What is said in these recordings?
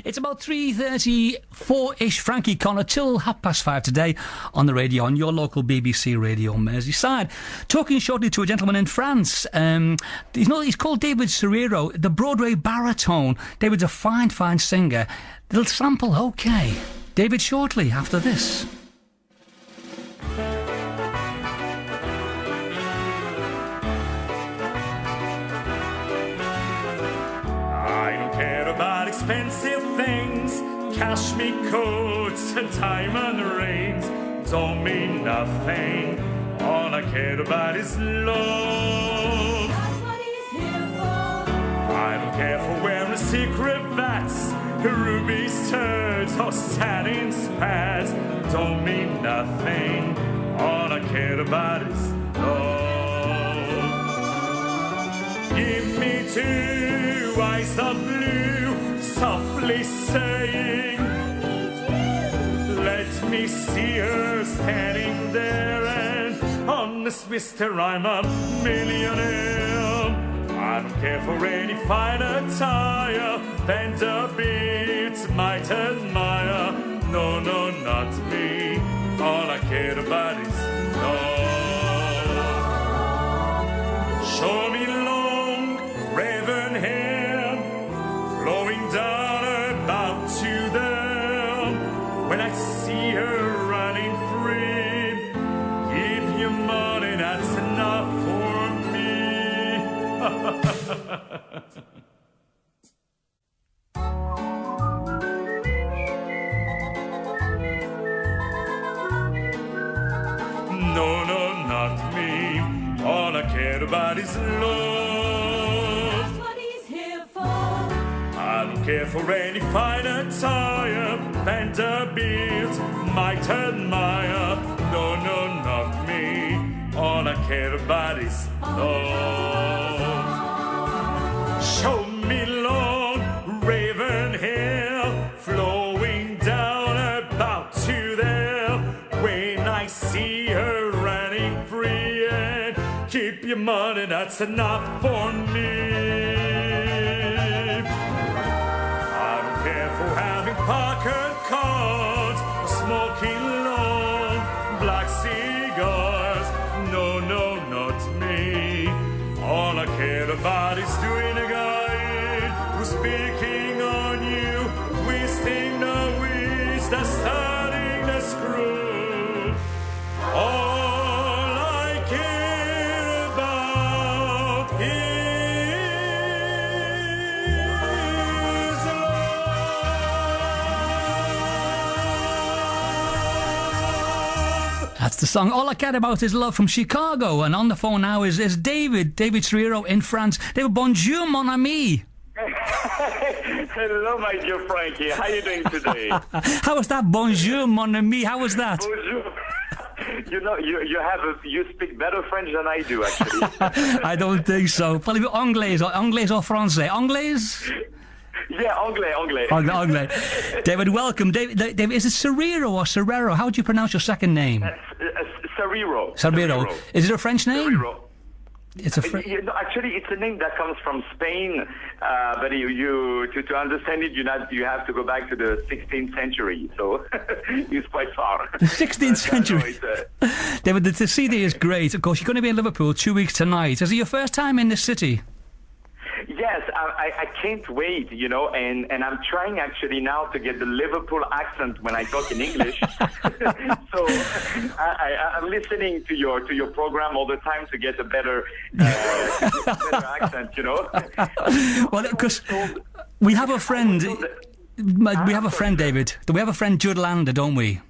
It's about 3:34-ish, Frankie Connor, till 5:30 today on the radio, on your local BBC radio Merseyside. Talking shortly to a gentleman in France. He's called David Serero, the Broadway baritone. David's a fine, fine singer. Little sample, okay. David shortly after this. Expensive things, cashmere coats and diamond rings don't mean nothing. All I care about is love. That's what he's here for. I don't care for wearing secret vats, ruby studs or satin spats. Don't mean nothing. All I care about is love. Give me 2 eyes of blue, softly saying, let me see her standing there, and honest mister, I'm a millionaire. I don't care for any fine attire, Vanderbilts might admire. No, no, not me. All I care about is love. Show me long raven hair flowing down about to there. When I see her running free, give your money, that's enough for me. No, no, not me. All I care about is love. That's what he's here for. I don't care for any fine attire, Vanderbilt might admire. No, no, not me. All I care about is love. Show me long raven hair flowing down about to there. When I see her running free, and keep your money, that's enough for me. Having pocket cards, smoking long black cigars. No, no, not me. All I care about is doing a guide who's speaking on you, twisting the wheels, that's starting the screw. All I care about is That's the song All I Care About Is Love from Chicago. And on the phone now is David Serero in France. David, bonjour, mon ami. Hello, my dear Frankie. How are you doing today? How was that? Bonjour, mon ami. How was that? Bonjour. You know, you speak better French than I do, actually. I don't think so. Probably anglais or français. Anglais? Yeah, anglais. Anglais. David, welcome. David, is it Serero or Serero? How do you pronounce your second name? Serero. Is it a French name? Serero. It's a actually, it's a name that comes from Spain, but to understand it, you have to go back to the 16th century, so it's quite far. The 16th century. David, the CD is great. Of course, you're going to be in Liverpool 2 weeks tonight. Is it your first time in this city? Yes, I can't wait, and I'm trying actually now to get the Liverpool accent when I talk in English. So I'm listening to your program all the time to get a better accent, Well, because we have a friend, David. We have a friend, Judd Lander, don't we?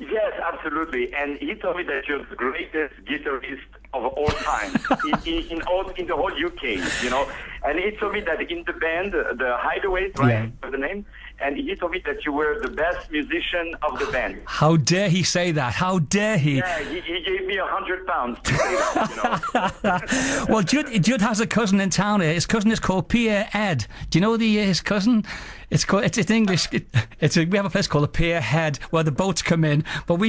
Yes, absolutely. And he told me that you're the greatest guitarist of all time in the whole UK, And he told me that in the band, the Hideaways, right, was the name, and he told me that you were the best musician of the band. How dare he say that? How dare he? Yeah, he gave me £100 to say that, Well, Judd has a cousin in town here. His cousin is called Pierre Ed. Do you know his cousin? It's English. We have a place called the Pier Head where the boats come in, but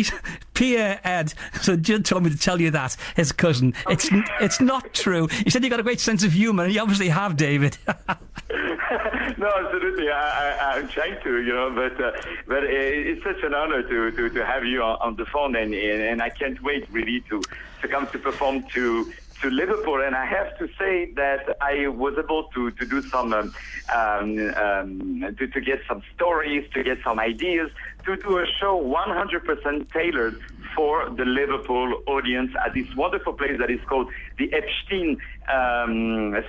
Pier Ed. So Judd told me to tell you that his cousin. Okay. It's not true. He said you got a great sense of humour, and you obviously have, David. No, absolutely. I'm trying to, but it's such an honor to have you on the phone, and I can't wait really to come to perform to Liverpool. And I have to say that I was able to do some to get some stories, to get some ideas, to do a show 100% tailored for the Liverpool audience at this wonderful place that is called the Epstein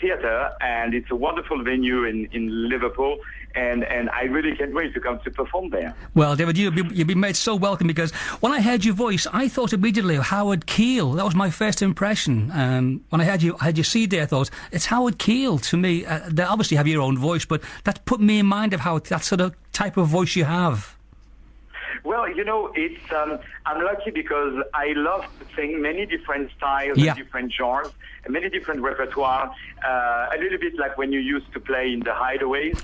Theatre, and it's a wonderful venue in Liverpool, and I really can't wait to come to perform there. Well, David, you've been made so welcome, because when I heard your voice, I thought immediately of Howard Keel. That was my first impression. When I heard your CD, I thought, it's Howard Keel to me. They obviously have your own voice, but that put me in mind of how that sort of type of voice you have. Well, it's I'm lucky because I love to sing many different styles and different genres, many different repertoire. A little bit like when you used to play in the hideaways.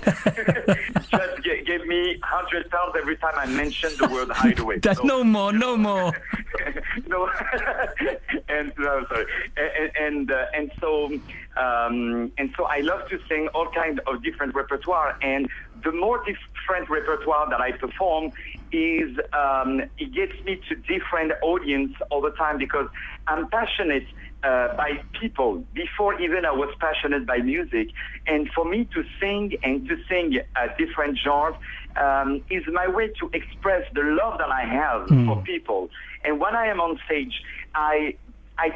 Just give me £100 every time I mention the word hideaway. That's so, no more. no, and no, sorry, and so I love to sing all kinds of different repertoire, and the more different repertoire that I perform is it gets me to different audience all the time, because I'm passionate by people before even I was passionate by music, and for me to sing different genres is my way to express the love that I have for people. And when I am on stage, I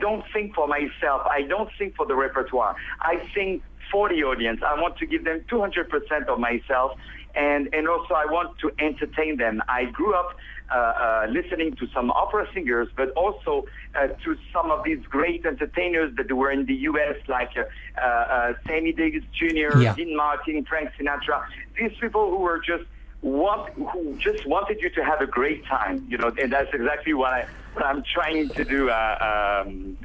don't sing for myself. I don't sing for the repertoire. I sing for the audience. I want to give them 200% of myself, and also I want to entertain them. I grew up listening to some opera singers, but also to some of these great entertainers that were in the U.S., like Sammy Davis Jr., Dean Martin, Frank Sinatra. These people who were who just wanted you to have a great time, and that's exactly what I'm trying to do in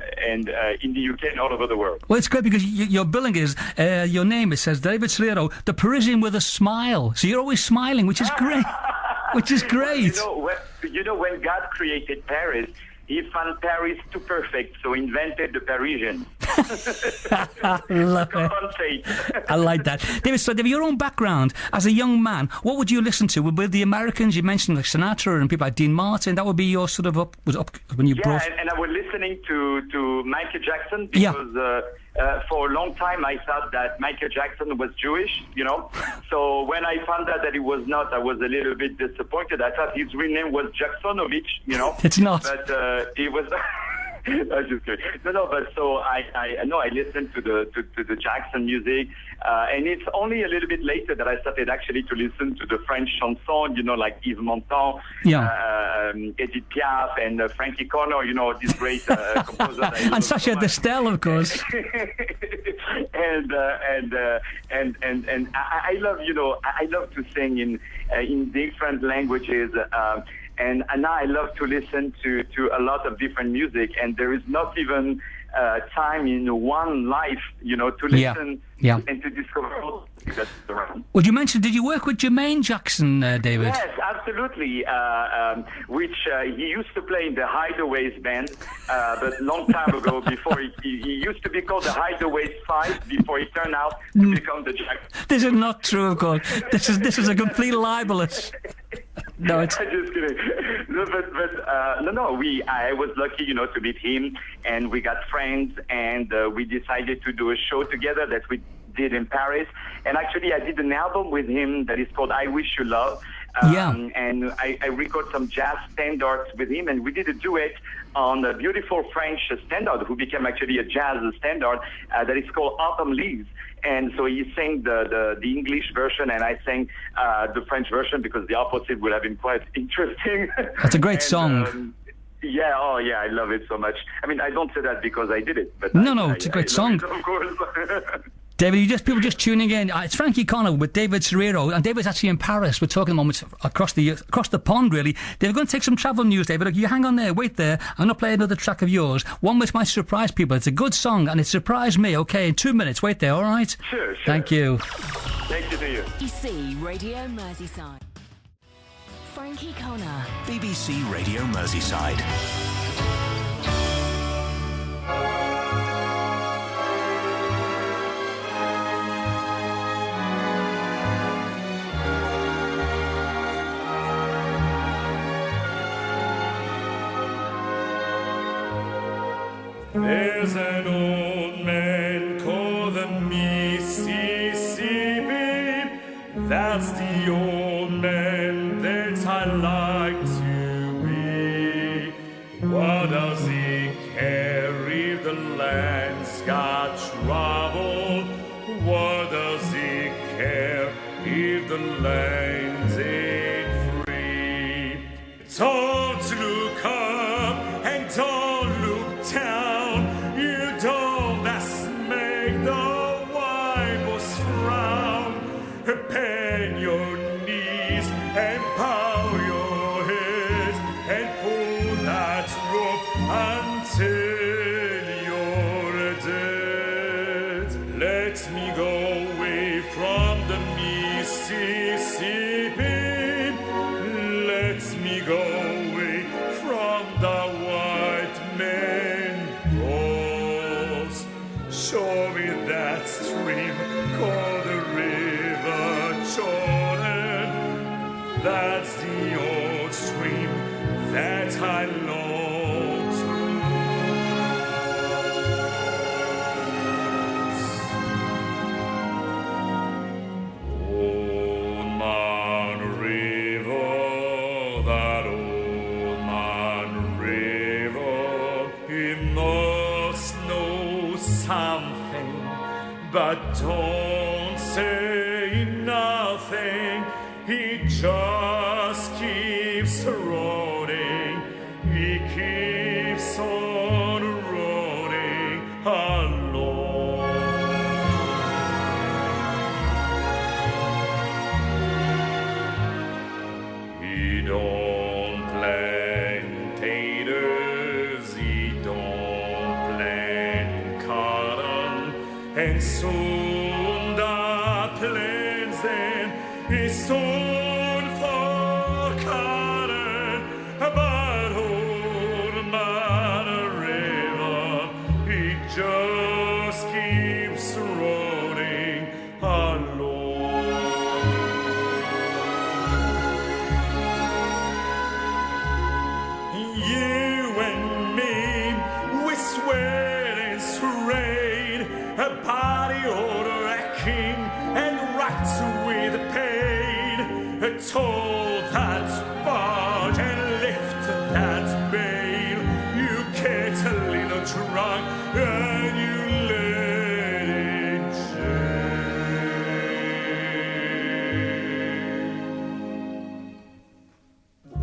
the UK and all over the world. Well, it's great because your billing is, your name, it says David Serero, the Parisian with a smile. So you're always smiling, which is great. Which is great. When God created Paris, he found Paris too perfect, so invented the Parisian. Love it. I like that. David, so David, your own background as a young man, what would you listen to? With the Americans, you mentioned like Sinatra and people like Dean Martin, that would be your sort of up when you brought... Yeah, and I was listening to Michael Jackson because... for a long time, I thought that Michael Jackson was Jewish, So when I found out that he was not, I was a little bit disappointed. I thought his real name was Jacksonovich, It's not. But he was... I'm just kidding. No, but so I listened to the Jackson music, and it's only a little bit later that I started actually to listen to the French chanson, like Yves Montand, Edith Piaf, and Frankie Corner, these great composers. And Sacha Distel, of course. and I love, I love to sing in different languages. And now I love to listen to a lot of different music, and there is not even time in one life, to listen and to discover all that's around. Well, you mentioned, did you work with Jermaine Jackson, David? Yes, absolutely. Which he used to play in the Hideaways band, but long time ago. Before he used to be called the Hideaways 5 before he turned out to become the Jackson. This is not true, of course. This is a complete libelous. No, it's... I'm just kidding. No, I was lucky, to meet him, and we got friends, and we decided to do a show together that we did in Paris. And actually, I did an album with him that is called I Wish You Love. And I recorded some jazz standards with him, and we did a duet on a beautiful French standard, who became actually a jazz standard that is called Autumn Leaves. And so he sang the English version, and I sang the French version, because the opposite would have been quite interesting. That's a great song. I love it so much. I mean, I don't say that because I did it, but it's a great song. It, of course. David, people just tuning in. It's Frankie Connor with David Serero, and David's actually in Paris. We're talking a moment across the pond, really. We're going to take some travel news, David. Look, you hang on there, wait there. I'm going to play another track of yours, one which might surprise people. It's a good song, and it surprised me. Okay, in 2 minutes, wait there, all right? Sure. Thank you. Thank you to you. BBC Radio Merseyside. Frankie Connor. BBC Radio Merseyside. That's the old man that I like to be. What does he care if the land's got trouble? What does he care if the land ain't free? Don't look up and don't look down. You don't make the wipers frown. Bend your knees and bow your head and pull that rope until you're dead. Let me go away from the Mississippi. Let me go away from the white man goes. Show me that stream called the River Jordan. That's the old stream that I long to cross. Old Man River, that old Man River, he must know something, but don't say nothing. He just keeps running. He keeps on running along. He don't plant taters. He don't plant cotton. And soon the plains then is soon forgotten. But old Man River, he just keeps running along. You and me, we sweat and strain, a body odor aching and racked with pain. Told that barge and lift that bale. You get a little drunk and you let it chain.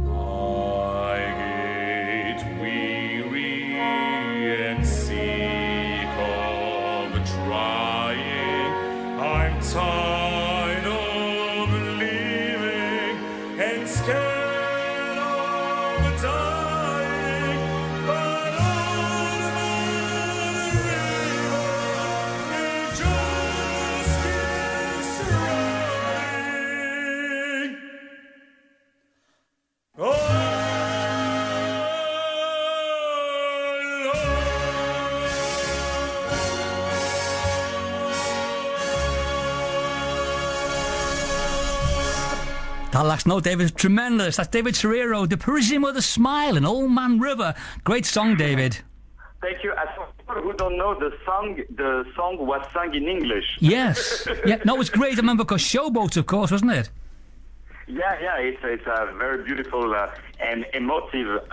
I get weary and sick of trying. I'm tired of living and scared of dying. But on the river, it just keeps running. Oh, That last note, David, is tremendous. That's David Serero, The Parisian with a Smile, and Old Man River. Great song, David. Thank you. As for people who don't know, the song was sung in English. Yes. Yeah, no, it was great. I remember, because Showboats, of course, wasn't it? Yeah, it's a very beautiful and emotive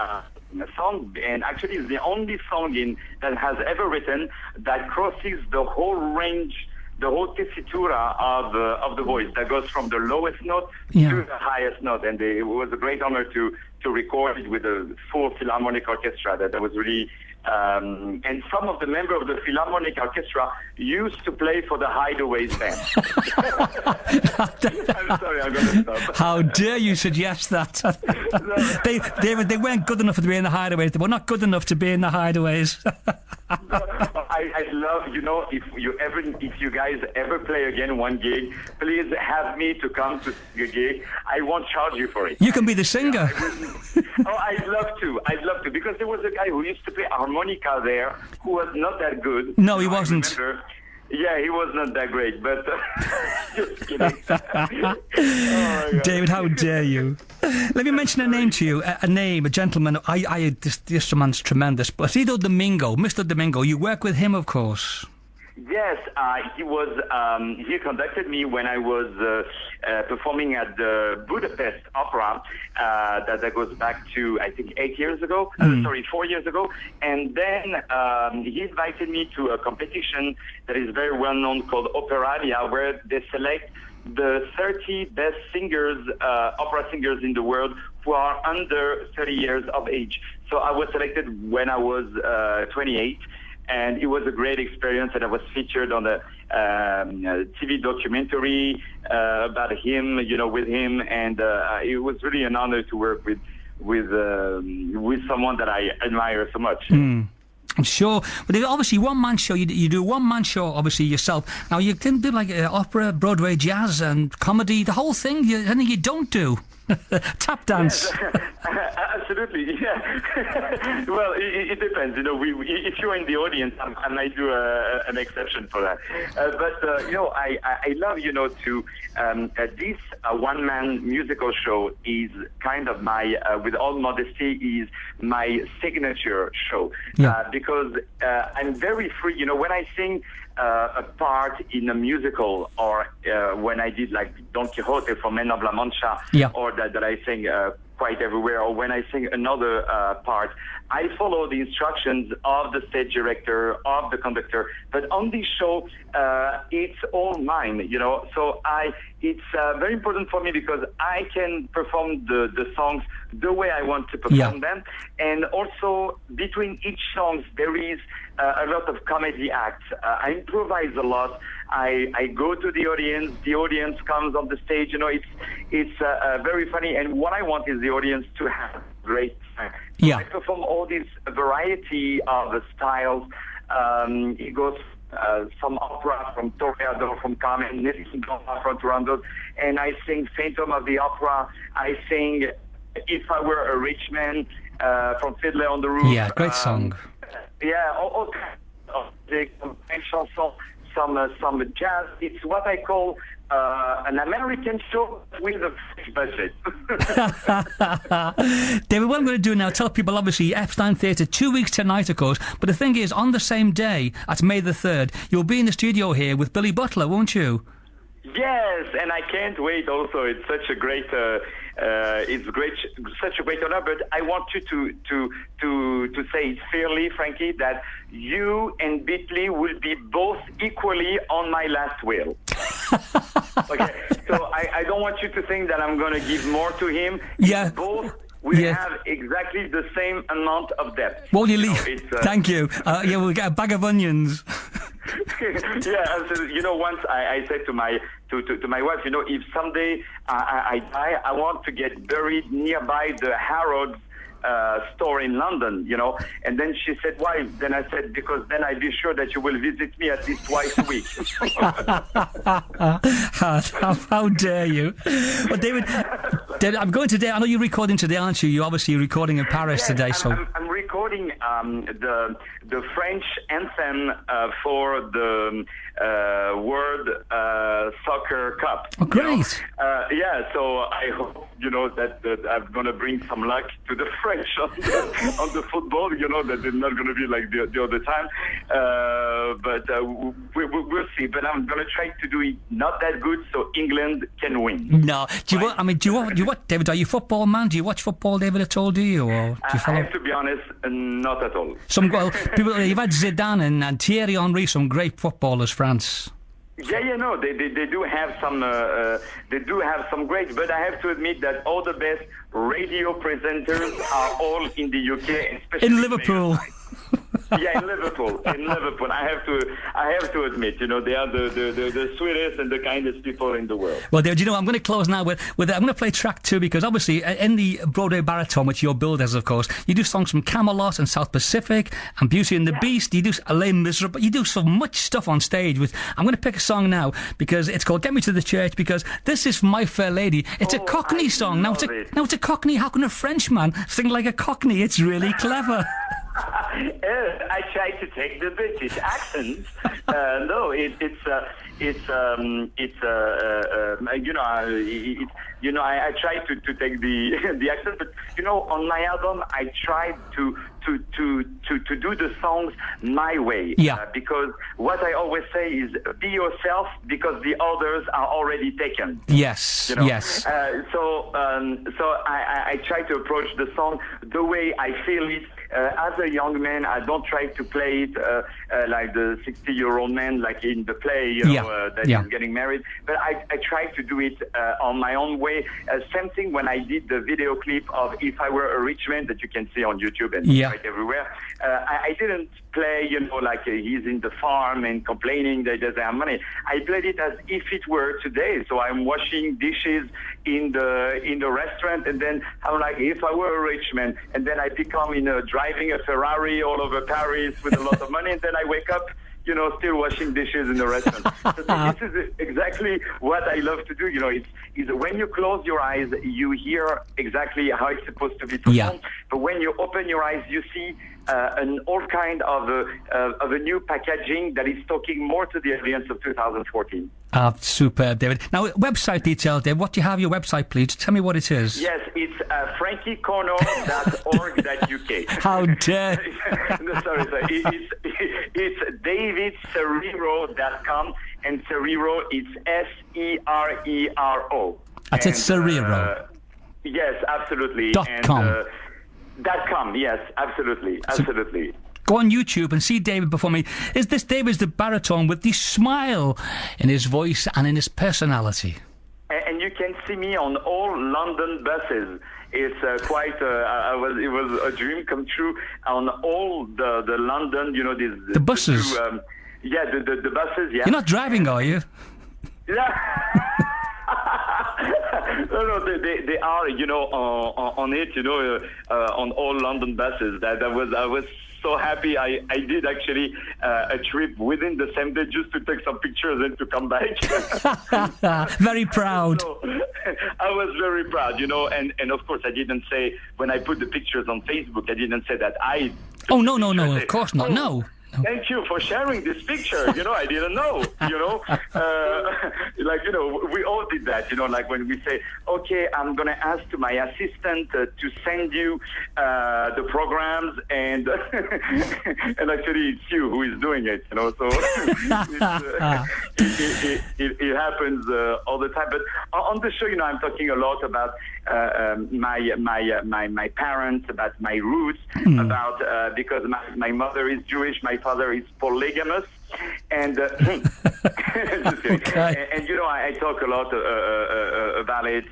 song, and actually it's the only song that has ever written that crosses the whole range, the whole tessitura of the voice, that goes from the lowest note to the highest note. And it was a great honor to record it with a full Philharmonic Orchestra. That was really and some of the members of the Philharmonic Orchestra used to play for the Hideaways band. I'm sorry, I'm going to stop. How dare you suggest that? David, they weren't good enough to be in the Hideaways. They were not good enough to be in the Hideaways. I love, if you guys ever play again one gig, please have me to come to your gig. I won't charge you for it. You can be the singer. I'd love to, because there was a guy who used to play harmonica there who was not that good. No, he wasn't. Yeah, he was not that great, but just kidding. David, how dare you? Let me mention a name to you, a gentleman. This man's tremendous. Placido Domingo, Mr. Domingo. You work with him, of course. Yes, he conducted me when I was performing at the Budapest Opera. That goes back to, I think, 4 years ago. And then he invited me to a competition that is very well known called Operalia, where they select the 30 best singers, opera singers in the world who are under 30 years of age. So I was selected when I was 28. And it was a great experience, and I was featured on a TV documentary about him, with him, and it was really an honor to work with someone that I admire so much. I'm sure, but obviously one-man show, you do a one-man show, obviously, yourself. Now, you can do like opera, Broadway, jazz, and comedy, the whole thing, anything you don't do. Tap dance. Yes, absolutely, yeah. Well, it depends. If you're in the audience, I might do an exception for that. I love, to this one-man musical show is kind of my, with all modesty, is my signature show. Yeah. Because I'm very free. When I sing a part in a musical, or when I did like Don Quixote from Men of La Mancha, or that I sing quite everywhere, or when I sing another part, I follow the instructions of the stage director, of the conductor. But on this show, it's all mine, So it's very important for me because I can perform the songs the way I want to perform them. And also, between each song, there is a lot of comedy acts. I improvise a lot. I go to the audience comes on the stage. It's very funny. And what I want is the audience to have great time. Yeah. I perform all this variety of styles. It goes some opera from Toreador, from Carmen, from Toronto, and I sing Phantom of the Opera. I sing If I Were a Rich Man from Fiddler on the Roof. Yeah, great song. All kinds of some chansons, some jazz. It's what I call an American show with a French budget. David, what I'm going to do now, tell people, obviously, Epstein Theatre, 2 weeks tonight, of course, but the thing is, on the same day, that's May the 3rd, you'll be in the studio here with Billy Butler, won't you? Yes, and I can't wait also. It's such a great... such a great honor, but I want you to say it fairly, Frankie, that you and Beatley will be both equally on my last will. Okay, so I don't want you to think that I'm going to give more to him. Yeah. Both will have exactly the same amount of depth. Well, you leave. Thank you. We'll get a bag of onions. Yeah, absolutely. Once I said to my wife, if someday I die, I want to get buried nearby the Harrods store in London, And then she said, why? Then I said, because then I'd be sure that you will visit me at least twice a week. How dare you? Well, David, I'm going today. I know you're recording today, aren't you? You're obviously recording in Paris today. I'm recording the French anthem for the World Soccer Cup. Oh, great. So I hope, that I'm going to bring some luck to the French on the football, that it's not going to be like the other time. But we'll see. But I'm going to try to do it not that good so England can win. No. Do you what, David, are you a football man? Do you watch football, David, at all, do you? Or do you follow? I have to be honest, not at all. People, you've had Zidane and Thierry Henry, some great footballers, France. No, they do have some great, but I have to admit that all the best radio presenters are all in the UK, especially in Liverpool. In Liverpool. I have to admit, they are the sweetest and the kindest people in the world. Well, David, I'm going to close now with I'm going to play track 2 because obviously in the Broadway baritone, which you're billed as, of course, you do songs from Camelot and South Pacific and Beauty and the Beast. You do Les Miserables. You do so much stuff on stage. I'm going to pick a song now because it's called "Get Me to the Church" because this is My Fair Lady. It's a Cockney song. Now it's a Cockney. How can a Frenchman sing like a Cockney? It's really clever. I try to take the British accent. No, I try to take the accent, but on my album I tried to do the songs my way. Yeah. Because what I always say is be yourself because the others are already taken. Yes. Yes. So I try to approach the song the way I feel it. As a young man, I don't try to play it like the 60-year-old man, like in the play, that is getting married. But I try to do it on my own way. Same thing when I did the video clip of If I Were a Rich Man that you can see on YouTube and right everywhere. I didn't play, like he's in the farm and complaining that he doesn't have money. I played it as if it were today. So I'm washing dishes in the restaurant, and then I'm like, if I were a rich man, and then I become driving a Ferrari all over Paris with a lot of money, and then I wake up, still washing dishes in the restaurant. So this is exactly what I love to do. Is when you close your eyes, you hear exactly how it's supposed to be performed. Yeah. But when you open your eyes, you see an all kind of a new packaging that is talking more to the audience of 2014. Superb, David. Now, website details, David. What do you have your website, please? Tell me what it is. Yes, it's frankiecorner.org.uk. How dare... No, sorry. It's davidserero.com, and Serero, it's Serero. That's it, Serero. Yes, absolutely. .com. .com, yes, absolutely. Go on YouTube and see David before me. This David's the baritone with the smile in his voice and in his personality. And you can see me on all London buses. It's quite. It was a dream come true on all the London. The buses. the buses. Yeah. You're not driving, are you? Yeah. No, they are. On it. On all London buses. I was so happy. I did actually a trip within the same day just to take some pictures and to come back. Very proud. So, I was very proud, and of course I didn't say, when I put the pictures on Facebook, I didn't say that I... Oh, no, of course not, no. Thank you for sharing this picture. I didn't know, we all did that, like when we say, okay, I'm going to ask to my assistant to send you the programs, and and actually it's you who is doing it, so it happens all the time. But on the show, I'm talking a lot about my parents, about my roots, about because my mother is Jewish, my father is polygamous, and okay. and I talk a lot about it.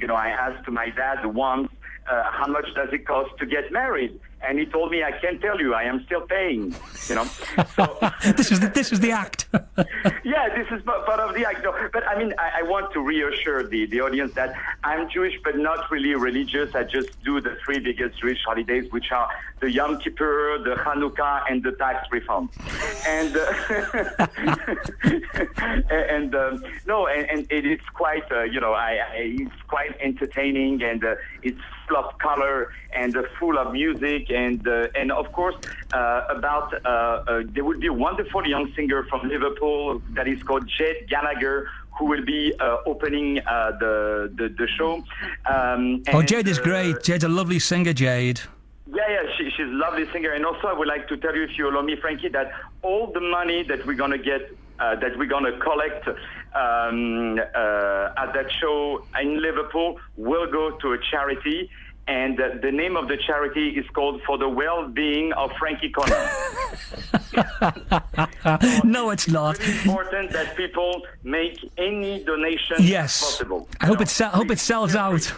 I asked to my dad once, how much does it cost to get married? And he told me, I can't tell you, I am still paying, So, this is the act. Yeah, this is part of the act. No, but I mean, I want to reassure the audience that I'm Jewish, but not really religious. I just do the three biggest Jewish holidays, which are the Yom Kippur, the Hanukkah, and the tax refund. And and it is quite, it's quite entertaining, and it's full of color and full of music, and of course there will be a wonderful young singer from Liverpool that is called Jade Gallagher, who will be opening the show. Jade is great. Jade's a lovely singer, Jade. Yeah, she's a lovely singer. And also I would like to tell you, if you allow me, Frankie, that all the money that we're going to get, that we're going to collect at that show in Liverpool will go to a charity. And the name of the charity is called For the Well-Being of Frankie Corner. No, it's not. It's really important that people make any donation possible. I hope it sells out.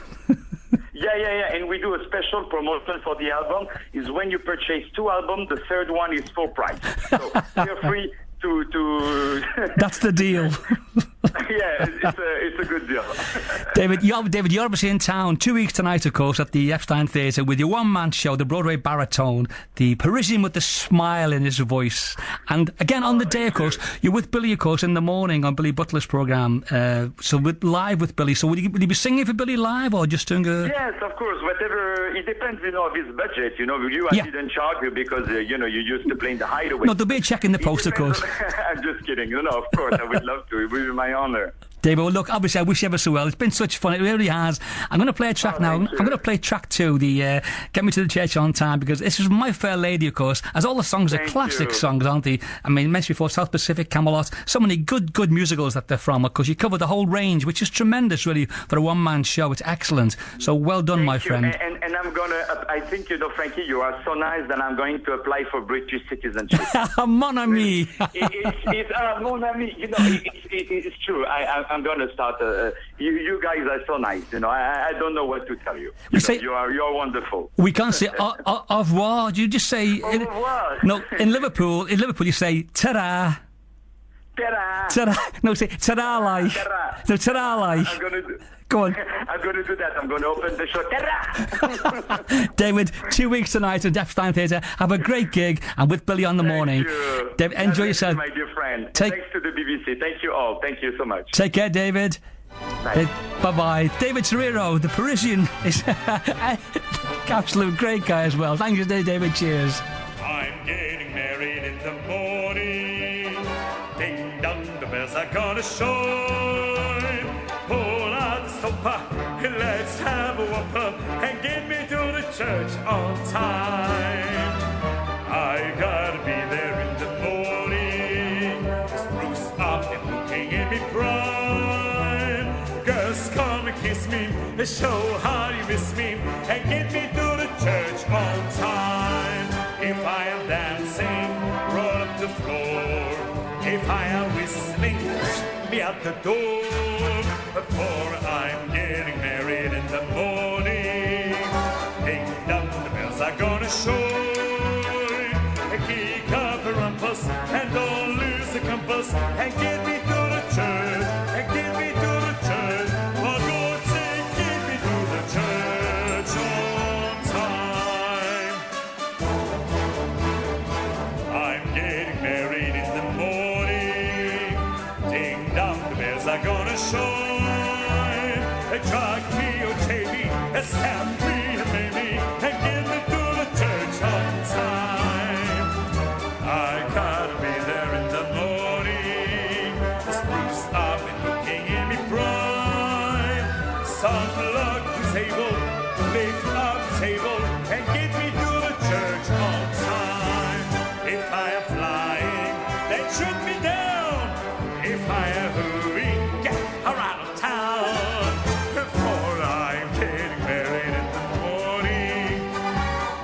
Yeah. And we do a special promotion for the album. Is when you purchase 2 albums, the third one is full price. So feel free to That's the deal. Yeah, it's a good deal. David, you're obviously in town 2 weeks tonight, of course, at the Epstein Theatre with your one-man show, the Broadway baritone, the Parisian with the smile in his voice. And again, on the day, of course, you're with Billy, of course, in the morning on Billy Butler's programme. So live with Billy. So will you be singing for Billy live, or just doing a... Yes, of course. Whatever it depends, of his budget. I Yeah. didn't charge you because, you used to play in the Hideaway. No, there'll be a check in the post, of course. I'm just kidding. Of course, I would love to. It would be my honor. David, well, look, obviously, I wish you ever so well. It's been such fun. It really has. I'm going to play a track now. I'm thank you. going to play track 2, the Get Me to the Church on Time, because this is My Fair Lady, of course, as all the songs are Thank classic you. songs, aren't they? I mean, mentioned before, South Pacific, Camelot, so many good musicals that they're from, because you cover the whole range, which is tremendous, really, for a one-man show. It's excellent. So well done, my Thank you. friend. And I'm going to, I think, Frankie, you are so nice that I'm going to apply for British citizenship. Mon ami. It's mon ami. It's true. I'm going to start. You guys are so nice. I don't know what to tell you. You're wonderful. We can't say au revoir. Do you just say... Au revoir. No, in Liverpool you say ta-da. Ta-da. Ta-da. No, say ta-da like. Ta-da. No, ta-da like. I'm going to do. Go on. I'm going to do that. I'm going to open the show. Ta-da. David, 2 weeks tonight at Deaf Stein Theatre. Have a great gig, and with Billy on the morning. You. David, enjoy yourself. My dear friend. Thanks to the BBC. Thank you all. Thank you so much. Take care, David. Bye. Bye-bye. David Serero, the Parisian, is absolute great guy as well. Thank you, David. Cheers. I'm getting married in the morning. Ding dong, the bells are gonna shine. Pull out the stopper, let's have a whopper and get me to the church on time. I gotta be there in the morning. Spruce up and looking at me prime. Girls, come and kiss me, show how you miss me, and get me to the church on time. If I am dancing, roll up the floor. If I am whistling, be at the door. For I'm getting married in the morning. Ding dong, the bells are gonna shine. Kick up a rumpus and don't lose the compass and get me to the church. And get me to the church. For God's sake, get me to the church on time. I'm getting married in the morning. Ding dong, the bells are gonna shine. Drag me or take me, stab me or maybe, and get me to the church on time. I gotta be there in the morning. Spruce up and looking at me prime. Sun plug the table, lift up the table, and get me to the church on time. If I am flying, then shoot me down. If I am hurrying, get around town. Before I'm getting married in the morning.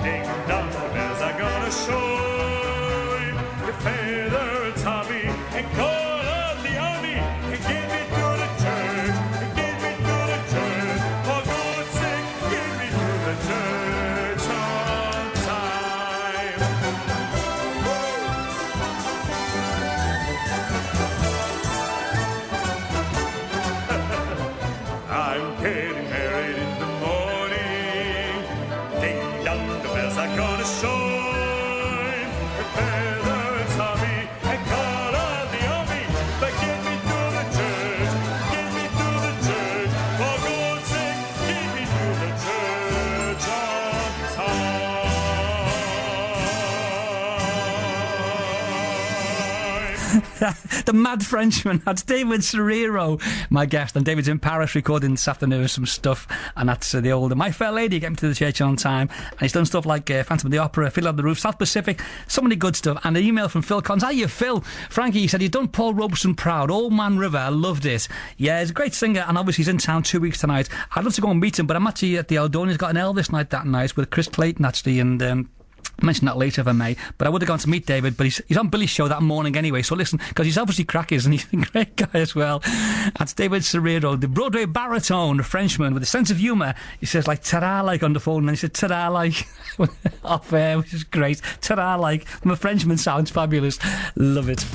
Ding dong, the bells are gonna shine. The feather and Tommy and call up the army and get me to the church. And get me to the church. For God's sake, get me to the church on time. I'm getting married in the morning. Ding dong, the bells are gonna shine. Feather and Tommy and call on the army. But get me to the church, get me to the church. For God's sake, get me to the church on time. The Mad Frenchman. That's David Serero, my guest. And David's in Paris recording this afternoon some stuff. And that's the old My Fair Lady, Get Me to the Church on Time. And he's done stuff like Phantom of the Opera, Fiddler on the Roof, South Pacific, so many good stuff. And an email from Phil Collins. Hiya, Phil. Frankie, he said he's done Paul Robeson proud. Old Man River, I loved it. Yeah, he's a great singer, and obviously he's in town 2 weeks tonight. I'd love to go and meet him, but I'm actually at the Eldon. He's got an Elvis night that night with Chris Clayton, actually, and mention that later if I may, but I would have gone to meet David, but he's on Billy's show that morning anyway, so listen, because he's obviously crackers and he's a great guy as well. That's David Serero, the Broadway baritone, a Frenchman with a sense of humour. He says like ta-da like on the phone, and then he said ta-da like off air, which is great. Ta-da like, from a Frenchman sounds fabulous. Love it.